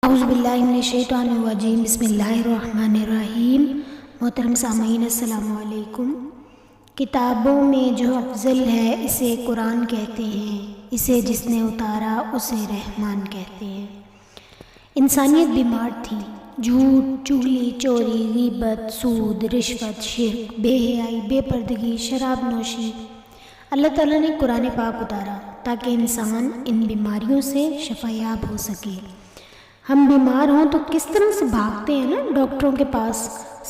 اعوذ باللہ من الشیطان الرجیم، بسم اللہ الرحمن الرحیم۔ محترم سامعین السلام علیکم۔ کتابوں میں جو افضل ہے اسے قرآن کہتے ہیں، اسے جس نے اتارا اسے رحمان کہتے ہیں۔ انسانیت بیمار تھی، جھوٹ، چغلی، چوری، غیبت، سود، رشوت، شرک، بے حیائی، بے پردگی، شراب نوشی۔ اللہ تعالیٰ نے قرآن پاک اتارا تاکہ انسان ان بیماریوں سے شفا یاب ہو سکے۔ ہم بیمار ہوں تو کس طرح سے بھاگتے ہیں نا ڈاکٹروں کے پاس،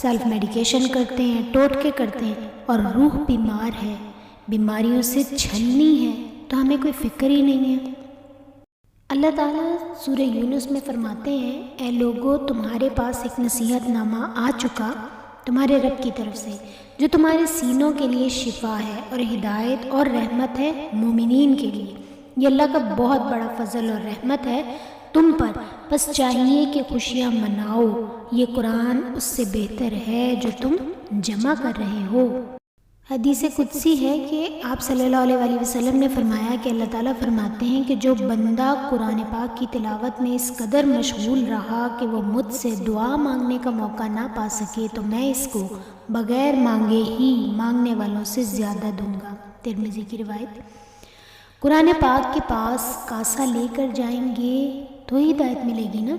سیلف میڈیکیشن کرتے ہیں، ٹوٹکے کرتے ہیں، اور روح بیمار ہے، بیماریوں سے چھلنی ہے تو ہمیں کوئی فکر ہی نہیں ہے۔ اللہ تعالیٰ سورہ یونس میں فرماتے ہیں، اے لوگو تمہارے پاس ایک نصیحت نامہ آ چکا تمہارے رب کی طرف سے، جو تمہارے سینوں کے لیے شفا ہے اور ہدایت اور رحمت ہے مومنین کے لیے۔ یہ اللہ کا بہت بڑا فضل اور رحمت ہے تم پر، بس چاہیے کہ خوشیاں مناؤ۔ یہ قرآن اس سے بہتر ہے جو تم جمع کر رہے ہو۔ حدیث قدسی ہے کہ آپ صلی اللہ علیہ وسلم نے فرمایا کہ اللہ تعالیٰ فرماتے ہیں کہ جو بندہ قرآن پاک کی تلاوت میں اس قدر مشغول رہا کہ وہ مجھ سے دعا مانگنے کا موقع نہ پا سکے تو میں اس کو بغیر مانگے ہی مانگنے والوں سے زیادہ دوں گا۔ ترمذی کی روایت۔ قرآن پاک کے پاس کاسہ لے کر جائیں گے تو ہی ہدایت ملے گی نا،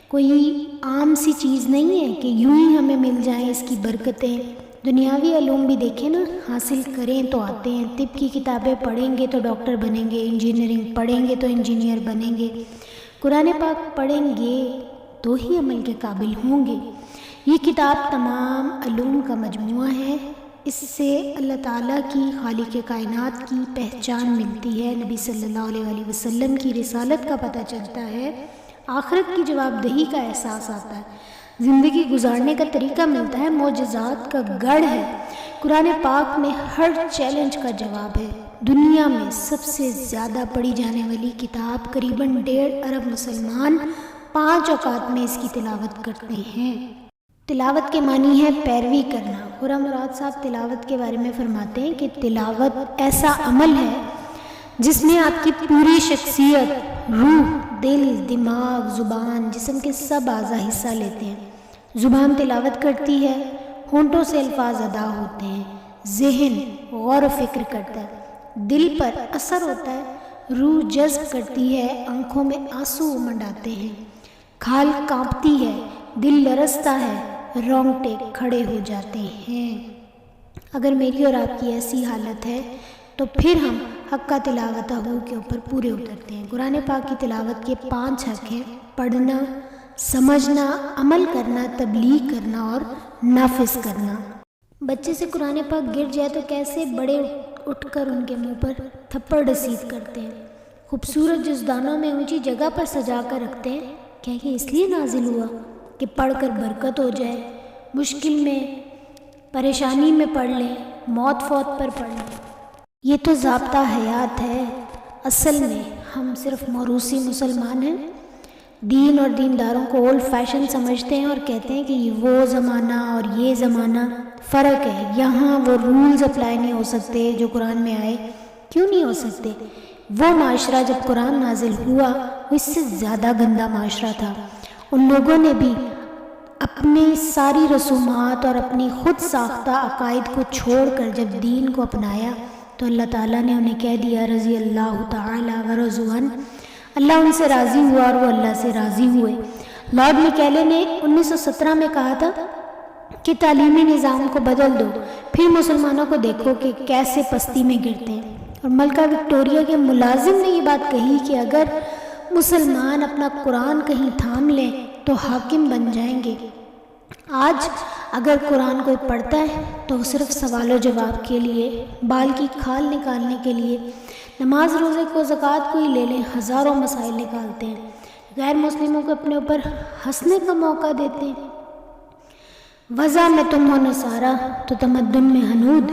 کوئی عام سی چیز نہیں ہے کہ یوں ہی ہمیں مل جائیں اس کی برکتیں۔ دنیاوی علوم بھی دیکھیں نا، حاصل کریں تو آتے ہیں، طب کی کتابیں پڑھیں گے تو ڈاکٹر بنیں گے، انجینئرنگ پڑھیں گے تو انجینئر بنیں گے، قرآن پاک پڑھیں گے تو ہی عمل کے قابل ہوں گے۔ یہ کتاب تمام علوم کا مجموعہ ہے، اس سے اللہ تعالیٰ کی خالق کائنات کی پہچان ملتی ہے، نبی صلی اللہ علیہ وسلم کی رسالت کا پتہ چلتا ہے، آخرت کی جواب دہی کا احساس آتا ہے، زندگی گزارنے کا طریقہ ملتا ہے، معجزات کا گڑھ ہے۔ قرآن پاک میں ہر چیلنج کا جواب ہے۔ دنیا میں سب سے زیادہ پڑھی جانے والی کتاب، قریباً 1.5 ارب مسلمان 5 اوقات میں اس کی تلاوت کرتے ہیں۔ تلاوت کے معنی ہے پیروی کرنا۔ خرم مراد صاحب تلاوت کے بارے میں فرماتے ہیں کہ تلاوت ایسا عمل ہے جس میں آپ کی پوری شخصیت، روح، دل، دماغ، زبان، جسم کے سب اعضاء حصہ لیتے ہیں۔ زبان تلاوت کرتی ہے، ہونٹوں سے الفاظ ادا ہوتے ہیں، ذہن غور و فکر کرتا ہے، دل پر اثر ہوتا ہے، روح جذب کرتی ہے، آنکھوں میں آنسو منڈاتے ہیں، کھال کانپتی ہے، دل لرزتا ہے، رونگٹے کھڑے ہو جاتے ہیں۔ اگر میری اور آپ کی ایسی حالت ہے تو پھر ہم حق کا تلاوت ہو کے اوپر پورے اترتے ہیں۔ قرآن پاک کی تلاوت کے 5 حق ہیں: پڑھنا، سمجھنا، عمل کرنا، تبلیغ کرنا اور نافذ کرنا۔ بچے سے قرآن پاک گر جائے تو کیسے بڑے اٹھ کر ان کے منہ پر تھپڑ رسید کرتے ہیں، خوبصورت جزدانوں میں اونچی جگہ پر سجا کر رکھتے ہیں۔ کیا یہ اس لیے نازل ہوا کہ پڑھ کر برکت ہو جائے؟ مشکل میں، پریشانی میں پڑھ لیں، موت فوت پر پڑھ لیں۔ یہ تو ضابطہ حیات ہے۔ اصل میں ہم صرف موروثی مسلمان ہیں، دین اور دینداروں کو اولڈ فیشن سمجھتے ہیں اور کہتے ہیں کہ یہ وہ زمانہ اور یہ زمانہ فرق ہے، یہاں وہ رولز اپلائی نہیں ہو سکتے جو قرآن میں آئے۔ کیوں نہیں ہو سکتے؟ وہ معاشرہ جب قرآن نازل ہوا وہ اس سے زیادہ گندا معاشرہ تھا۔ ان لوگوں نے بھی اپنی ساری رسومات اور اپنی خود ساختہ عقائد کو چھوڑ کر جب دین کو اپنایا تو اللہ تعالیٰ نے انہیں کہہ دیا رضی اللہ تعالیٰ ورضوا عنہ، اللہ ان سے راضی ہوا اور وہ اللہ سے راضی ہوئے۔ لارڈ میکیلے نے 1917 میں کہا تھا کہ تعلیمی نظام کو بدل دو، پھر مسلمانوں کو دیکھو کہ کیسے پستی میں گرتے ہیں۔ اور ملکہ وکٹوریہ کے ملازم نے یہ بات کہی کہ اگر مسلمان اپنا قرآن کہیں تھام لیں تو حاکم بن جائیں گے۔ آج اگر قرآن کوئی پڑھتا ہے تو صرف سوال و جواب کے لیے، بال کی کھال نکالنے کے لیے، نماز روزے کو زکوٰۃ کو ہی لے لیں، ہزاروں مسائل نکالتے ہیں، غیر مسلموں کو اپنے اوپر ہنسنے کا موقع دیتے ہیں۔ وضع میں تم ہو نصارہ تو تمدن میں ہنود،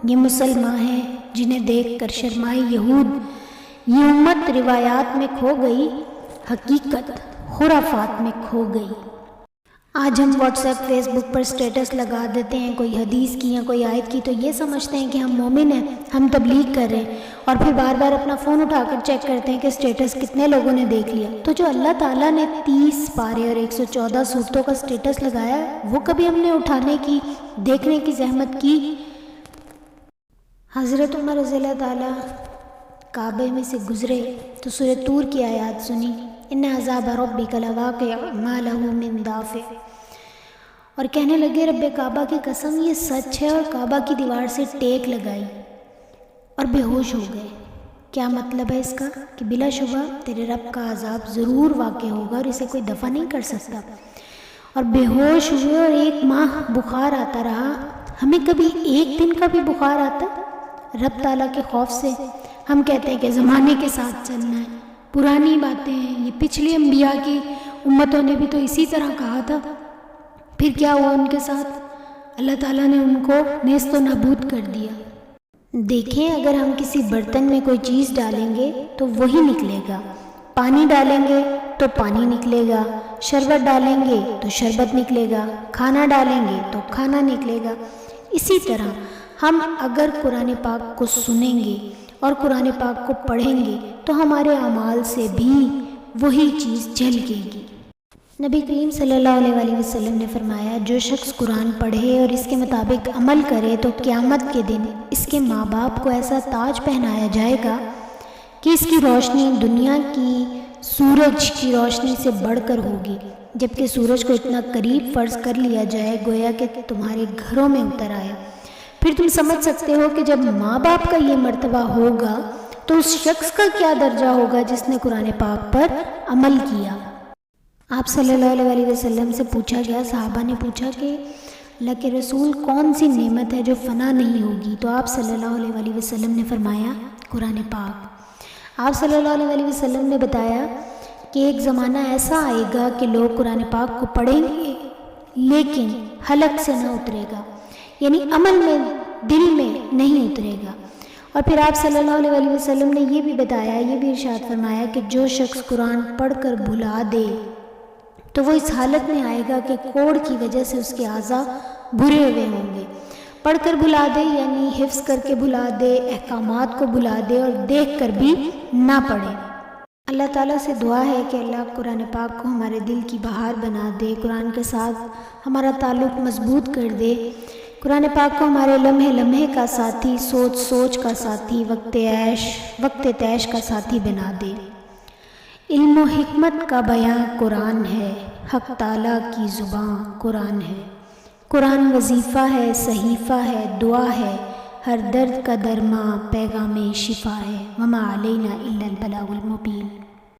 یہ مسلمان ہیں جنہیں دیکھ کر شرمائی یہود۔ یہ امت روایات میں کھو گئی، حقیقت خرافات میں کھو گئی۔ آج ہم واٹس ایپ فیس بک پر سٹیٹس لگا دیتے ہیں کوئی حدیث کی یا کوئی آیت کی، تو یہ سمجھتے ہیں کہ ہم مومن ہیں، ہم تبلیغ کر رہے ہیں، اور پھر بار بار اپنا فون اٹھا کر چیک کرتے ہیں کہ سٹیٹس کتنے لوگوں نے دیکھ لیا۔ تو جو اللہ تعالیٰ نے 30 پارے اور 114 صورتوں کا سٹیٹس لگایا ہے، وہ کبھی ہم نے اٹھانے کی، دیکھنے کی زحمت کی؟ حضرت عمر رضی اللہ تعالیٰ کعبے میں سے گزرے تو سورہ طور کی آیات سنی، ان عذاب ربک لواقع ما لہ من دافع، اور کہنے لگے رب کعبہ کی قسم یہ سچ ہے، اور کعبہ کی دیوار سے ٹیک لگائی اور بے ہوش ہو گئے۔ کیا مطلب ہے اس کا؟ کہ بلا شبہ تیرے رب کا عذاب ضرور واقع ہوگا اور اسے کوئی دفع نہیں کر سکتا، اور بے ہوش ہوئے اور 1 ماہ بخار آتا رہا۔ ہمیں کبھی 1 دن کا بھی بخار آتا رب تعالیٰ کے خوف سے؟ ہم کہتے ہیں کہ زمانے کے ساتھ چلنا ہے، پرانی باتیں ہیں، یہ پچھلی انبیاء کی امتوں نے بھی تو اسی طرح کہا تھا۔ پھر کیا ہوا ان کے ساتھ؟ اللہ تعالیٰ نے ان کو نیست و نابود کر دیا۔ دیکھیں، اگر ہم کسی برتن میں کوئی چیز ڈالیں گے تو وہی نکلے گا، پانی ڈالیں گے تو پانی نکلے گا، شربت ڈالیں گے تو شربت نکلے گا، کھانا ڈالیں گے تو کھانا نکلے گا۔ اسی طرح ہم اگر قرآن پاک کو سنیں گے اور قرآن پاک کو پڑھیں گے تو ہمارے اعمال سے بھی وہی چیز جھلکے گی۔ نبی کریم صلی اللہ علیہ وسلم نے فرمایا، جو شخص قرآن پڑھے اور اس کے مطابق عمل کرے تو قیامت کے دن اس کے ماں باپ کو ایسا تاج پہنایا جائے گا کہ اس کی روشنی دنیا کی سورج کی روشنی سے بڑھ کر ہوگی، جبکہ سورج کو اتنا قریب فرض کر لیا جائے گویا کہ تمہارے گھروں میں اتر آیا۔ پھر تم سمجھ سکتے ہو کہ جب ماں باپ کا یہ مرتبہ ہوگا تو اس شخص کا کیا درجہ ہوگا جس نے قرآن پاک پر عمل کیا۔ آپ صلی اللہ علیہ وسلم سے پوچھا گیا، صحابہ نے پوچھا کہ اللہ کے رسول کون سی نعمت ہے جو فنا نہیں ہوگی؟ تو آپ صلی اللہ علیہ وسلم نے فرمایا قرآن پاک۔ آپ صلی اللہ علیہ وسلم نے بتایا کہ ایک زمانہ ایسا آئے گا کہ لوگ قرآن پاک کو پڑھیں گے لیکن حلق سے نہ اترے گا، یعنی عمل میں، دل میں نہیں اترے گا۔ اور پھر آپ صلی اللہ علیہ وسلم نے یہ بھی بتایا، یہ بھی ارشاد فرمایا کہ جو شخص قرآن پڑھ کر بھلا دے تو وہ اس حالت میں آئے گا کہ کوڑ کی وجہ سے اس کے اعضاء بھرے ہوئے ہوں گے۔ پڑھ کر بھلا دے یعنی حفظ کر کے بھلا دے، احکامات کو بھلا دے اور دیکھ کر بھی نہ پڑھے۔ اللہ تعالیٰ سے دعا ہے کہ اللہ قرآن پاک کو ہمارے دل کی بہار بنا دے، قرآن کے ساتھ ہمارا تعلق مضبوط کر دے، قرآن پاک کو ہمارے لمحے لمحے کا ساتھی، سوچ سوچ کا ساتھی، وقت تیش کا ساتھی بنا دے۔ علم و حکمت کا بیان قرآن ہے، حق تعالیٰ کی زبان قرآن ہے، قرآن وظیفہ ہے، صحیفہ ہے، دعا ہے، ہر درد کا درماں پیغام شفا ہے، وما علینا الا البلاغ المبین۔